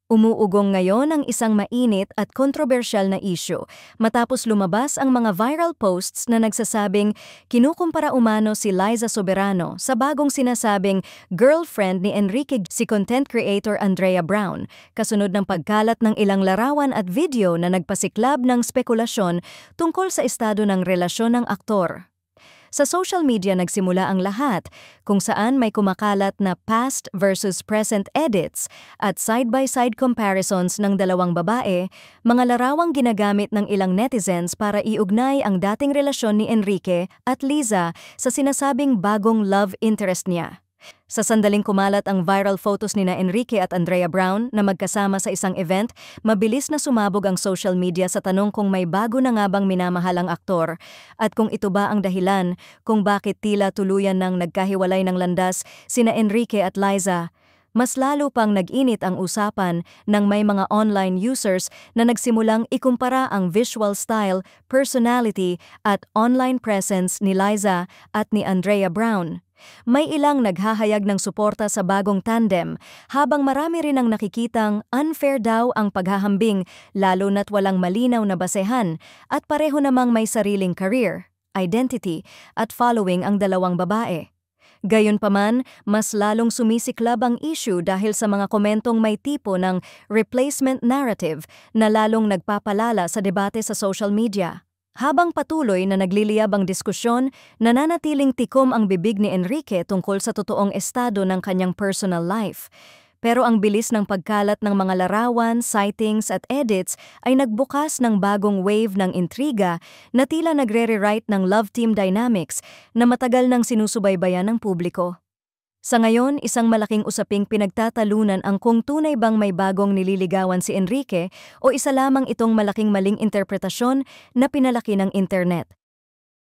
Umuugong ngayon ang isang mainit at kontrobersyal na issue matapos lumabas ang mga viral posts na nagsasabing kinukumpara umano si Liza Soberano sa bagong sinasabing girlfriend ni Enrique si content creator Andrea Brown, kasunod ng pagkalat ng ilang larawan at video na nagpasiklab ng spekulasyon tungkol sa estado ng relasyon ng aktor. Sa social media nagsimula ang lahat, kung saan may kumakalat na past versus present edits at side-by-side comparisons ng dalawang babae, mga larawang ginagamit ng ilang netizens para iugnay ang dating relasyon ni Enrique at Liza sa sinasabing bagong love interest niya. Sa sandaling kumalat ang viral photos nina Enrique at Andrea Brown na magkasama sa isang event, mabilis na sumabog ang social media sa tanong kung may bago na nga bang minamahal ang aktor at kung ito ba ang dahilan kung bakit tila tuluyan ng nagkahiwalay ng landas sina Enrique at Liza. Mas lalo pang nag-init ang usapan nang may mga online users na nagsimulang ikumpara ang visual style, personality at online presence ni Liza at ni Andrea Brown. May ilang naghahayag ng suporta sa bagong tandem, habang marami rin ang nakikitang unfair daw ang paghahambing lalo na't walang malinaw na basehan at pareho namang may sariling career, identity at following ang dalawang babae. Gayunpaman, mas lalong sumisiklab ang issue dahil sa mga komentong may tipo ng replacement narrative na lalong nagpapalala sa debate sa social media. Habang patuloy na nagliliyab ang diskusyon, nananatiling tikom ang bibig ni Enrique tungkol sa totoong estado ng kanyang personal life. Pero ang bilis ng pagkalat ng mga larawan, sightings at edits ay nagbukas ng bagong wave ng intriga na tila nagre-rewrite ng love team dynamics na matagal nang sinusubaybayan ng publiko. Sa ngayon, isang malaking usaping pinagtatalunan ang kung tunay bang may bagong nililigawan si Enrique o isa lamang itong malaking maling interpretasyon na pinalaki ng internet.